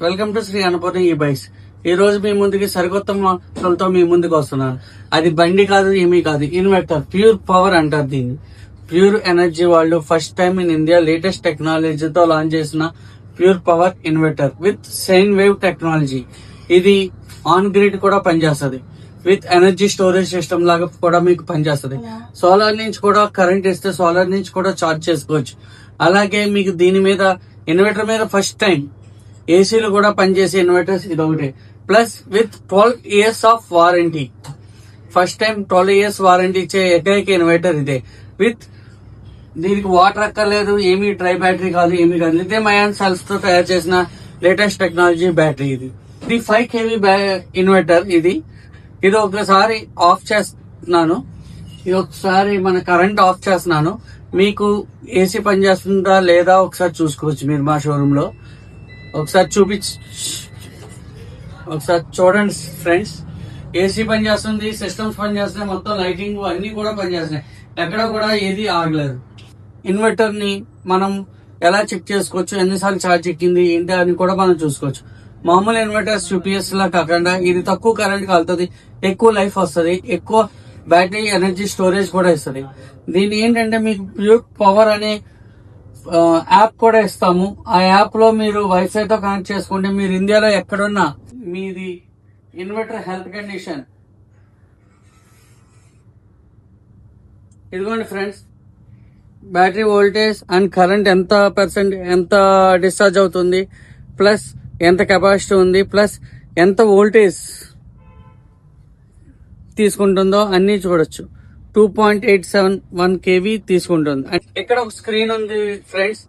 Welcome to Shri Annapurna e bikes. ఈ రోజు మీ ముందుకి సరికొత్త మోడల్తో మీ ముందుకు వస్తున్నాను. అది బండి కాదు, ఏమీ కాదు, ఇన్వర్టర్. ప్యూర్ పవర్ అంటారు దీన్ని. ప్యూర్ ఎనర్జీ వాళ్ళు first time in India latest టెక్నాలజీతో లాంచ్ చేసిన pure power inverter with sine wave technology. ఇది ఆన్ గ్రిడ్ కూడా పనిచేస్తుంది, విత్ ఎనర్జీ స్టోరేజ్ సిస్టమ్ లాగా కూడా మీకు పనిచేస్తుంది. సోలార్ నుంచి కూడా కరెంట్ ఇస్తే సోలార్ నుంచి కూడా చార్జ్ చేసుకోవచ్చు. అలాగే మీకు దీని మీద ఇన్వర్టర్ మీద ఫస్ట్ టైం ఏసీలు కూడా పనిచేసే ఇన్వర్టర్స్ ఇది ఒకటి. Plus with 12 years of warranty. First time 12 years warranty ఇచ్చే ఏకైక ఇన్వర్టర్ ఇదే. విత్ దీనికి వాటర్ అక్కర్లేదు, ఏమీ డ్రై బ్యాటరీ కాదు, ఏమీ కాదు. లిథియం అయాన్ సెల్స్ తో తయారు చేసిన లేటెస్ట్ టెక్నాలజీ బ్యాటరీ ఇది. ఇది 5 kV ఇన్వర్టర్. ఇది ఒకసారి ఆఫ్ చేస్తున్నాను, ఇది ఒకసారి మన కరెంట్ ఆఫ్ చేస్తున్నాను. మీకు ఏసీ పనిచేస్తుందా లేదా ఒకసారి చూసుకోవచ్చు మీరు మా షోరూమ్ లో. ఒకసారి చూడండి ఫ్రెండ్స్. ఏసీ పనిచేస్తుంది, సిస్టమ్స్ పనిచేస్తున్నాయి, మొత్తం లైటింగ్ అన్ని కూడా పనిచేస్తున్నాయి. ఎక్కడ కూడా ఏది ఆగలేదు. ఇన్వర్టర్ ని మనం ఎలా చెక్ చేసుకోవచ్చు, ఎన్నిసార్లు ఛార్జ్ ఎక్కింది ఏంటి అని కూడా మనం చూసుకోవచ్చు. మామూలు ఇన్వర్టర్స్ యూపీఎస్ లా కాకుండా ఇది తక్కువ కరెంట్ కాలుతుంది, ఎక్కువ లైఫ్ వస్తుంది, ఎక్కువ బ్యాటరీ ఎనర్జీ స్టోరేజ్ కూడా ఇస్తుంది. దీని ఏంటంటే మీకు ప్యూర్ పవర్ అనే యాప్ కూడా ఇస్తాము. ఆ యాప్ లో మీరు వైఫై తో కనెక్ట్ చేసుకుంటే మీరు ఇండియాలో ఎక్కడున్నా మీది ఇన్వర్టర్ హెల్త్ కండిషన్ ఇదిగోండి friends. Battery voltage and current ఎంత డిశ్చార్జ్ అవుతుంది, ప్లస్ ఎంత కెపాసిటీ ఉంది, ప్లస్ ఎంత వోల్టేజ్ తీసుకుంటుందో అన్ని చూడొచ్చు. 2.871 kV తీసుకుంటుంది. ఇక్కడ ఒక స్క్రీన్ ఉంది ఫ్రెండ్స్.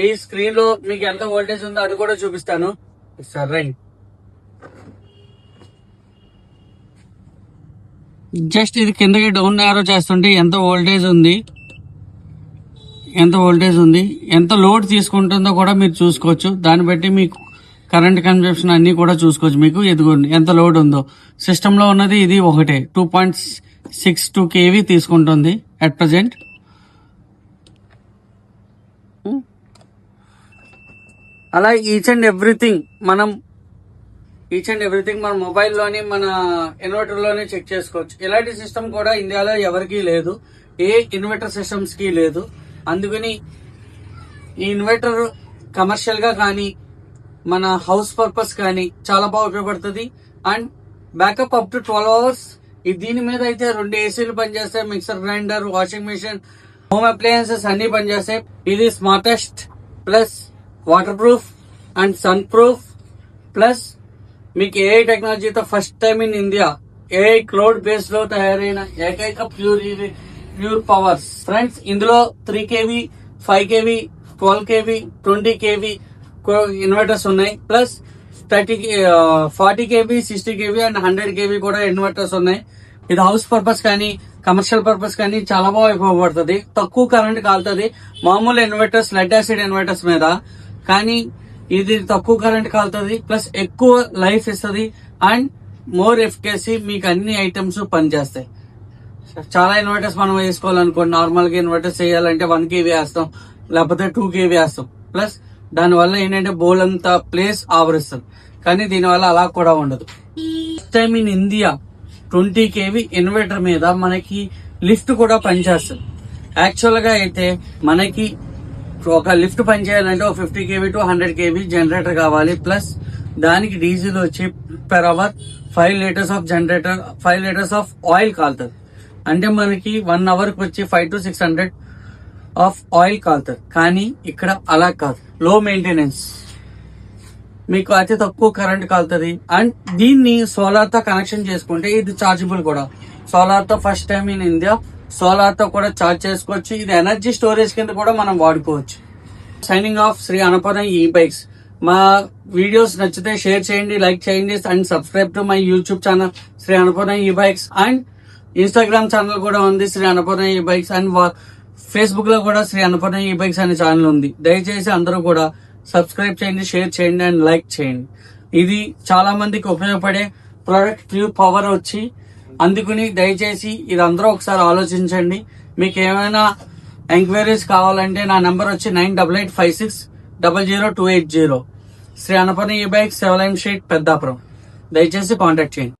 ఈ స్క్రీన్ లో మీకు ఎంత వోల్టేజ్ ఉందో అది కూడా చూపిస్తాను. సరే, జస్ట్ ఇది కిందకి డౌన్ యారో చేస్తుంటే ఎంత వోల్టేజ్ ఉంది, ఎంత లోడ్ తీసుకుంటుందో కూడా మీరు చూసుకోవచ్చు. దాన్ని బట్టి మీకు కరెంట్ కన్జంప్షన్ అన్ని కూడా చూసుకోవచ్చు. మీకు ఎదుగుంది ఎంత లోడ్ ఉందో. సిస్టమ్ లో ఉన్నది ఇది ఒకటే 2.62 kV తీసుకుంటుంది అట్ ప్రజెంట్. అలా ఈచ్ అండ్ ఎవ్రీథింగ్ మనం మొబైల్లోని మన ఇన్వర్టర్ లోనే చెక్ చేసుకోవచ్చు. ఇలాంటి సిస్టమ్ కూడా ఇండియాలో ఎవరికీ లేదు, ఏ ఇన్వర్టర్ సిస్టమ్స్ కి లేదు. అందుకని ఈ ఇన్వర్టర్ కమర్షియల్ గా కానీ మన హౌస్ పర్పస్ కానీ చాలా బాగా ఉపయోగపడుతుంది. And backup up to 12 hours. దీని మీద అయితే 2 ఏసీలు పనిచేస్తాయి, mixer grinder, washing machine, home appliances అన్ని పనిచేస్తాయి. ఇది smartest, plus water proof and sun proof, plus మీకు ఏఐ టెక్నాలజీతో first time in India AI cloud base లో తయారైన ఏకైక ప్యూర్ పవర్స్ ఫ్రెండ్స్. ఇందులో 3 kV, 5 kV, 12 kV, 20 kV inverters ఉన్నాయి. Plus 40 kV, 60 kV and 100 kV కూడా ఇన్వర్టర్స్ ఉన్నాయి. ఇది హౌస్ పర్పస్ కానీ కమర్షియల్ పర్పస్ కానీ చాలా బాగా ఉపయోగపడుతుంది. తక్కువ కరెంట్ కాలుతుంది మామూలు ఇన్వర్టర్స్, లెడ్ యాసిడ్ ఇన్వర్టర్స్ మీద. కానీ ఇది తక్కువ కరెంట్ కాలుతుంది, ప్లస్ ఎక్కువ లైఫ్ ఇస్తుంది అండ్ మోర్ ఎఫికసీ. మీకు అన్ని ఐటమ్స్ పనిచేస్తాయి. చాలా ఇన్వర్టర్స్ మనం వేసుకోవాలనుకోండి, నార్మల్ గా ఇన్వర్టర్స్ వేయాలంటే 1 kV వేస్తాం, లేకపోతే 2 kV వేస్తాం. ప్లస్ దానివల్ల ఏంటంటే బోల్ అంతా ప్లేస్ ఆవరిస్తుంది. కానీ దీనివల్ల అలా కూడా ఉండదు. First time in India 20 kV inverter మీద మనకి లిఫ్ట్ కూడా పనిచేస్తుంది. యాక్చువల్ గా అయితే మనకి ఒక లిఫ్ట్ పనిచేయాలంటే ఒక 50 kV to 100 kV జనరేటర్ కావాలి. ప్లస్ దానికి డీజిల్ వచ్చి per hour 5 liters of generator, 5 liters of oil కాలుతుంది. అంటే మనకి 1 hour కి వచ్చి 500 to 600 ఆఫ్ ఆయిల్ కాలుతుంది. కానీ ఇక్కడ అలా కాదు, లో మెయింటెనెన్స్, మీకు అతి తక్కువ కరెంట్ కాలుతుంది. అండ్ దీన్ని సోలార్ తో కనెక్షన్ చేసుకుంటే ఇది చార్జబుల్ కూడా. సోలార్ తో first time in India solar తో కూడా చార్జ్ చేసుకోవచ్చు. ఇది ఎనర్జీ స్టోరేజ్ కింద కూడా మనం వాడుకోవచ్చు. Signing off, Shri Annapurna e bikes. మా వీడియోస్ నచ్చితే షేర్ చేయండి, లైక్ చేయండి and subscribe to my YouTube channel Shri Annapurna e bikes. And Instagram channel కూడా ఉంది Shri Annapurna e bikes. And Facebook లో కూడా శ్రీ అన్నపూర్ణ ఈ బైక్స్ అనే ఛానల్ ఉంది. దయచేసి అందరూ కూడా సబ్స్క్రైబ్ చేయండి, షేర్ చేయండి అండ్ లైక్ చేయండి. ఇది చాలా మందికి ఉపయోగపడే ప్రోడక్ట్, ప్యూర్ పవర్ వచ్చి. అందుకని దయచేసి ఇది అందరూ ఒకసారి ఆలోచించండి. మీకు ఏమైనా ఎంక్వైరీస్ కావాలంటే నా నెంబర్ వచ్చి 9885600280. శ్రీ అన్నపూర్ణ ఈ బైక్ 7 లైన్ స్ట్రీట్ పెద్దాపురం. దయచేసి కాంటాక్ట్ చేయండి.